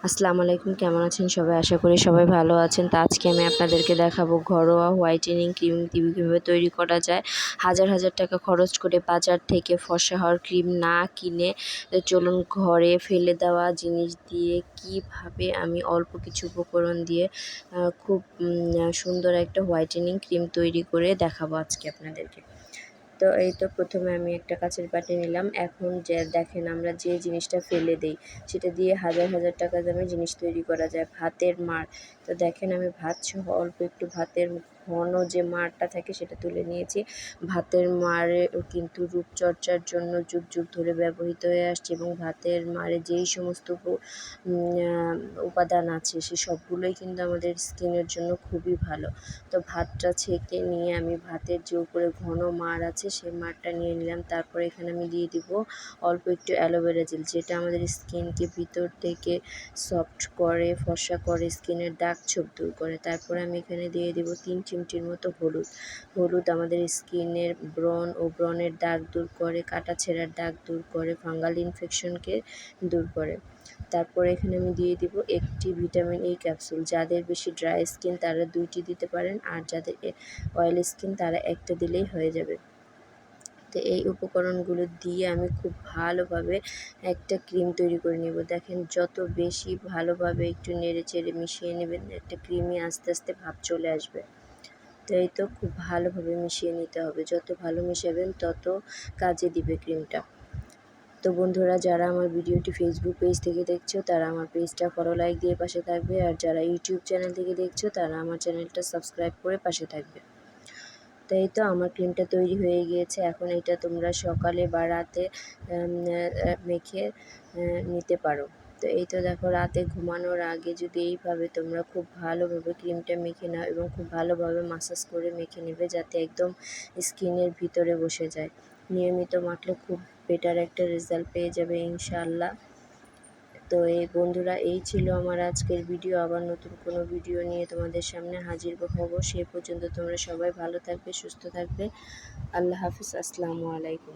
আসসালামু আলাইকুম, কেমন আছেন সবাই? আশা করি সবাই ভালো আছেন। তো আজকে আমি আপনাদেরকে দেখাবো ঘরোয়া হোয়াইটেনিং ক্রিম কীভাবে তৈরি করা যায়। হাজার হাজার টাকা খরচ করে বাজার থেকে ফর্সা হওয়ার ক্রিম না কিনে চলুন ঘরে ফেলে দেওয়া জিনিস দিয়ে কিভাবে আমি অল্প কিছু উপকরণ দিয়ে খুব সুন্দর একটা হোয়াইটেনিং ক্রিম তৈরি করে দেখাবো আজকে আপনাদেরকে। তো এই তো প্রথমে আমি একটা কাঁচের বাটি নিলাম। এখন যে দেখেন আমরা যে জিনিসটা ফেলে দেই সেটা দিয়ে হাজার হাজার টাকা দামের জিনিস তৈরি করা যায়, ভাতের মাড়। তো দেখেন আমি ভাত সহ অল্প একটু ভাতের ঘন যে মাড়টা থাকে সেটা তুলে নিয়েছি। ভাতের মাড়ে কিন্তু রূপচর্চার জন্য যুগ যুগ ধরে ব্যবহৃত হয়ে আসছে এবং ভাতের মাড়ে যেই সমস্ত উপাদান আছে সে সবগুলোই কিন্তু আমাদের স্কিনের জন্য খুবই ভালো। তো ভাতটা ছেঁকে নিয়ে আমি ভাতের যে উপরে ঘন মাড় আছে সেই মাড়টা নিয়ে নিলাম। তারপরে এখানে আমি দিয়ে দিব অল্প একটু অ্যালোভেরা জেল, যেটা আমাদের স্কিনকে ভিতর থেকে সফট করে, ফর্সা করে, স্কিনের দাগ ছোপ দূর করে। তারপরে আমি এখানে দিয়ে দিব 3 চিমটির মতো হলুদ। হলুদ আমাদের স্কিনের ব্রণ ও ব্রণের দাগ দূর করে, কাটা ছেঁড়ার দাগ দূর করে, ফাঙ্গাল ইনফেকশনকে দূর করে। তারপরে এখানে আমি দিয়ে দিব একটি ভিটামিন ই ক্যাপসুল। যাদের বেশি ড্রাই স্কিন তারা 2টি দিতে পারেন, আর যাদের অয়েলি স্কিন তারা একটা দিলেই হয়ে যাবে। তো এই উপকরণগুলো দিয়ে আমি খুব ভালোভাবে একটা ক্রিম তৈরি করে নেব। দেখেন যত বেশি ভালোভাবে একটু নেড়ে চেড়ে মিশিয়ে নেবেন, একটা ক্রিমি আস্তে আস্তে ভাব চলে আসবে। তো এই তো খুব ভালোভাবে মিশিয়ে নিতে হবে, যত ভালো মিশাবেন তত কাজে দিবে ক্রিমটা। তো বন্ধুরা, যারা আমার ভিডিওটি ফেসবুক পেজ থেকে দেখছো তারা আমার পেজটা ফলো লাইক দিয়ে পাশে থাকবে, আর যারা ইউটিউব চ্যানেল থেকে দেখছো তারা আমার চ্যানেলটা সাবস্ক্রাইব করে পাশে থাকবে। তো এই তো আমার ক্রিমটা তৈরি হয়ে গিয়েছে। এখন এটা তোমরা সকালে বা রাতে মেখে নিতে পারো। তো এই তো দেখো, রাতে ঘুমানোর আগে যদি এইভাবে তোমরা খুব ভালোভাবে ক্রিমটা মেখে নাও এবং খুব ভালোভাবে মাসাজ করে মেখে নেবে যাতে একদম স্কিনের ভিতরে বসে যায়। নিয়মিত মাখলে খুব বেটার একটা রেজাল্ট পেয়ে যাবে ইনশাআল্লাহ। তো এই বন্ধুরা, এই ছিল আমার আজকের ভিডিও। আবার নতুন কোনো ভিডিও নিয়ে তোমাদের সামনে হাজির হব। সেই পর্যন্ত তোমরা সবাই ভালো থাকবে, সুস্থ থাকবে। আল্লাহ হাফিজ, আসসালামু আলাইকুম।